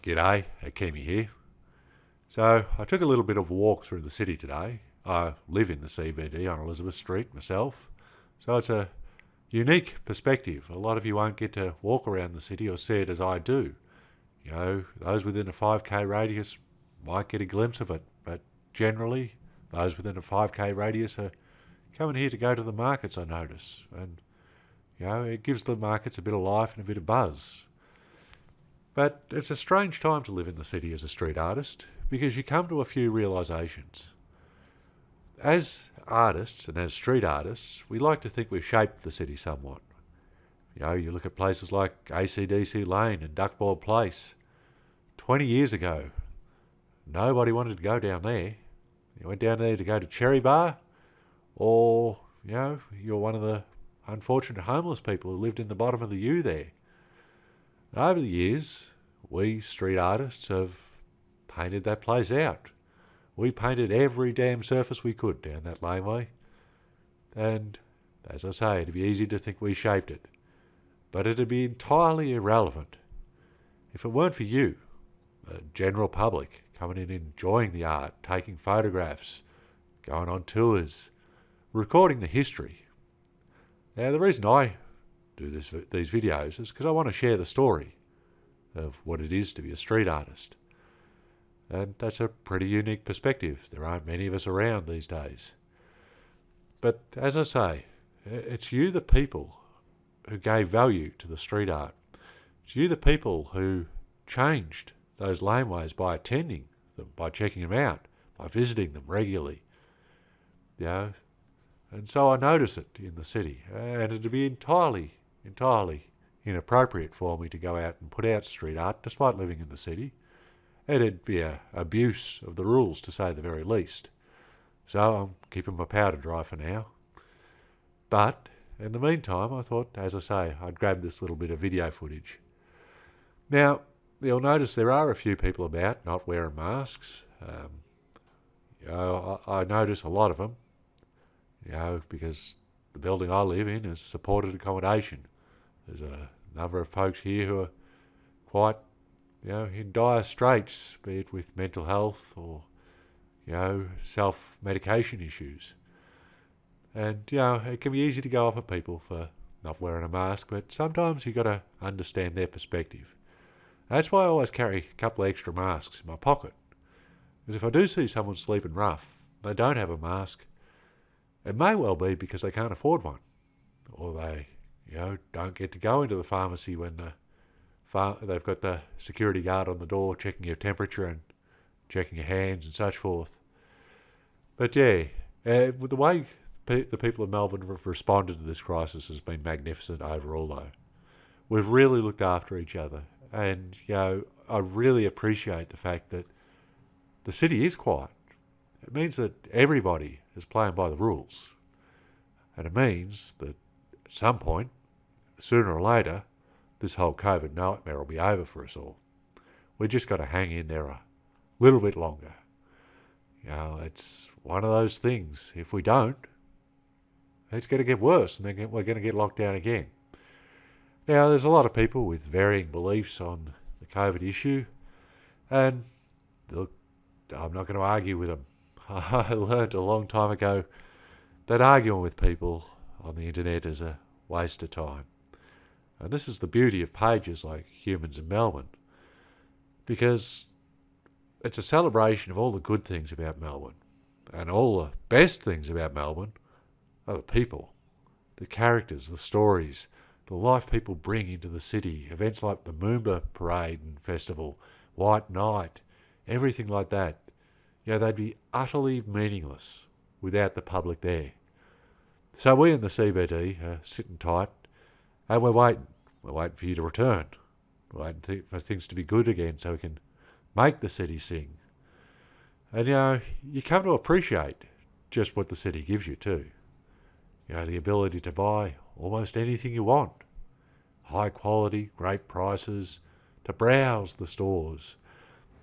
G'day, Akemi here. So I took a little bit of a walk through the city today. I live in the CBD on Elizabeth Street myself, so it's a unique perspective. A lot of you won't get to walk around the city or see it as I do. You know, those within a 5k radius might get a glimpse of it, but generally those within a 5k radius are coming here to go to the markets, I notice. And, you know, it gives the markets a bit of life and a bit of buzz. But it's a strange time to live in the city as a street artist because you come to a few realisations. As artists and as street artists, we like to think we've shaped the city somewhat. You know, you look at places like AC/DC Lane and Duckboard Place. 20 years ago, nobody wanted to go down there. You went down there to go to Cherry Bar, or, you know, you're one of the unfortunate homeless people who lived in the bottom of the U there. Over the years, we street artists have painted that place out. We painted every damn surface we could down that laneway. And, as I say, it'd be easy to think we shaped it. But it'd be entirely irrelevant if it weren't for you, the general public, coming in enjoying the art, taking photographs, going on tours, recording the history. Now, the reason I do these videos is because I want to share the story of what it is to be a street artist. And that's a pretty unique perspective. There aren't many of us around these days. But as I say, it's you, the people, who gave value to the street art. It's you, the people, who changed those laneways by attending them, by checking them out, by visiting them regularly. You know, and so I notice it in the city, and it'd be entirely inappropriate for me to go out and put out street art despite living in the city. It'd be an abuse of the rules, to say the very least. So I'm keeping my powder dry for now. But in the meantime, I thought, as I say, I'd grab this little bit of video footage. Now, you'll notice there are a few people about not wearing masks. You know, I notice a lot of them, you know, because the building I live in is supported accommodation. There's a number of folks here who are quite, you know, in dire straits, be it with mental health or, you know, self-medication issues. And, you know, it can be easy to go off at people for not wearing a mask, but sometimes you've got to understand their perspective. That's why I always carry a couple of extra masks in my pocket. Because if I do see someone sleeping rough, they don't have a mask, it may well be because they can't afford one, or they, you know, don't get to go into the pharmacy when they've got the security guard on the door checking your temperature and checking your hands and such forth. But yeah, with the way the people of Melbourne have responded to this crisis has been magnificent overall, though. We've really looked after each other, and, you know, I really appreciate the fact that the city is quiet. It means that everybody is playing by the rules, and it means that at some point, sooner or later, this whole COVID nightmare will be over for us all. We've just got to hang in there a little bit longer. You know, it's one of those things. If we don't, it's going to get worse, and then we're going to get locked down again. Now, there's a lot of people with varying beliefs on the COVID issue, and look, I'm not going to argue with them. I learned a long time ago that arguing with people on the internet is a waste of time. And this is the beauty of pages like Humans in Melbourne, because it's a celebration of all the good things about Melbourne, and all the best things about Melbourne are the people, the characters, the stories, the life people bring into the city, events like the Moomba Parade and Festival, White Night, everything like that. You know, they'd be utterly meaningless without the public there. So we in the CBD are sitting tight, and we're waiting. We're waiting for you to return. We're waiting for things to be good again so we can make the city sing. And, you know, you come to appreciate just what the city gives you too. You know, the ability to buy almost anything you want. High quality, great prices, to browse the stores.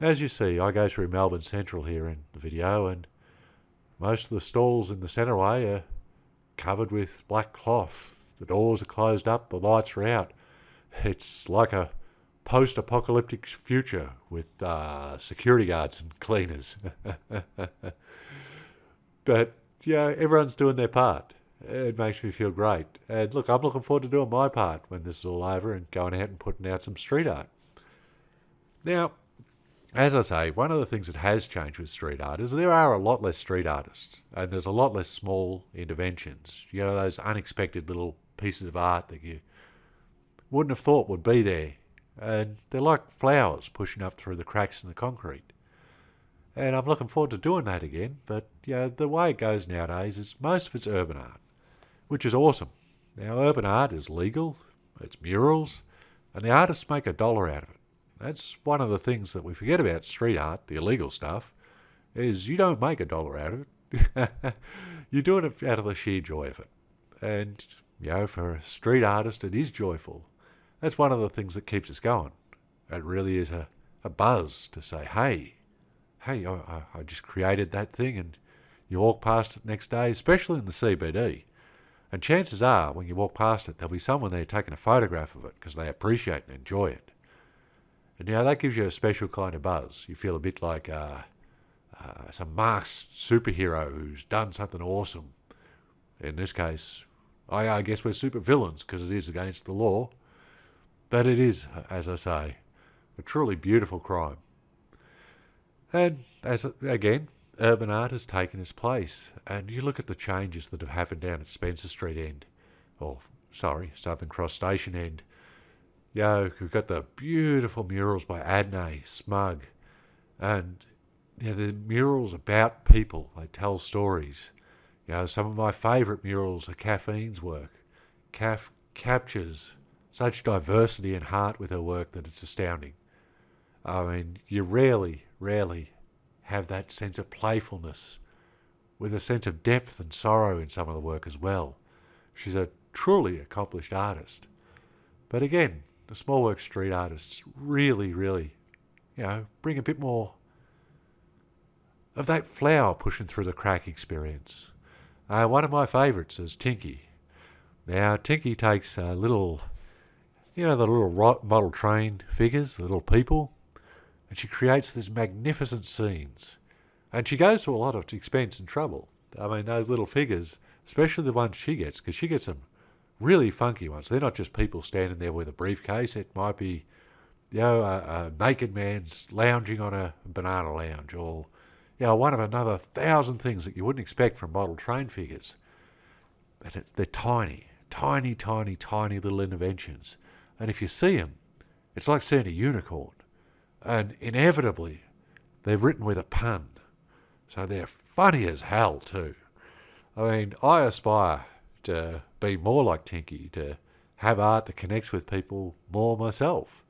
As you see, I go through Melbourne Central here in the video, and most of the stalls in the centreway are covered with black cloth. The doors are closed up, the lights are out. It's like a post-apocalyptic future with security guards and cleaners. But, everyone's doing their part. It makes me feel great. And look, I'm looking forward to doing my part when this is all over and going out and putting out some street art. Now, as I say, one of the things that has changed with street art is there are a lot less street artists and there's a lot less small interventions. Those unexpected little pieces of art that you wouldn't have thought would be there. And they're like flowers pushing up through the cracks in the concrete. And I'm looking forward to doing that again. But, the way it goes nowadays is most of it's urban art, which is awesome. Now, urban art is legal, it's murals, and the artists make $1 out of it. That's one of the things that we forget about street art, the illegal stuff, is you don't make $1 out of it. You're doing it out of the sheer joy of it. And, for a street artist, it is joyful. That's one of the things that keeps us going. It really is a buzz to say, hey, I just created that thing, and you walk past it next day, especially in the CBD. And chances are, when you walk past it, there'll be someone there taking a photograph of it because they appreciate and enjoy it. And that gives you a special kind of buzz. You feel a bit like some masked superhero who's done something awesome. In this case, I guess we're super villains because it is against the law. But it is, as I say, a truly beautiful crime. And again, urban art has taken its place. And you look at the changes that have happened down at Spencer Street end. Southern Cross Station end. We've got the beautiful murals by Adney, Smug. And the murals about people. They tell stories. Some of my favourite murals are Caffeine's work. Captures such diversity and heart with her work that it's astounding. I mean, you rarely have that sense of playfulness with a sense of depth and sorrow in some of the work as well. She's a truly accomplished artist. But again, the small work street artists really, bring a bit more of that flower pushing through the crack experience. One of my favourites is Tinky. Now, Tinky takes the little model train figures, the little people, and she creates these magnificent scenes. And she goes to a lot of expense and trouble. I mean, those little figures, especially the ones she gets, because she gets some really funky ones. They're not just people standing there with a briefcase. It might be, a naked man lounging on a banana lounge, or, one of another 1,000 things that you wouldn't expect from model train figures. But they're tiny little interventions. And if you see them, it's like seeing a unicorn. And inevitably, they're written with a pun. So they're funny as hell too. I mean, I aspire to be more like Tinky, to have art that connects with people more myself.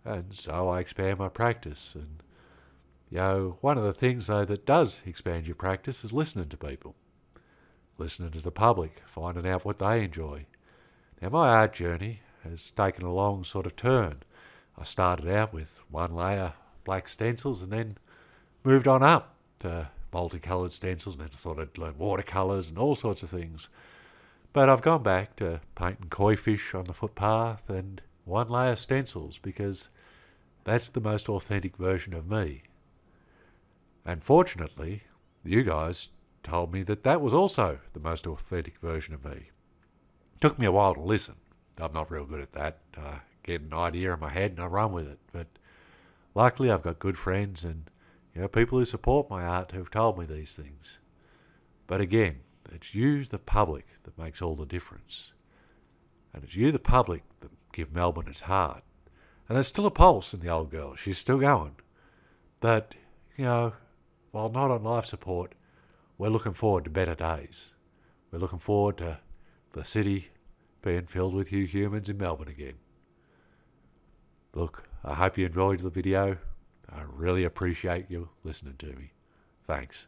And so I expand my practice. And, one of the things, though, that does expand your practice is listening to people. Listening to the public, finding out what they enjoy. Now, my art journey has taken a long sort of turn. I started out with one layer black stencils and then moved on up to multicoloured stencils, and then I thought I'd learn watercolours and all sorts of things. But I've gone back to painting koi fish on the footpath and one layer stencils because that's the most authentic version of me. And fortunately, you guys told me that was also the most authentic version of me. It took me a while to listen. I'm not real good at that. I get an idea in my head and I run with it. But luckily I've got good friends and people who support my art who've told me these things. But again, it's you, the public, that makes all the difference. And it's you, the public, that give Melbourne its heart. And there's still a pulse in the old girl. She's still going. But, while not on life support, we're looking forward to better days. We're looking forward to the city being filled with you humans in Melbourne again. Look, I hope you enjoyed the video. I really appreciate you listening to me. Thanks.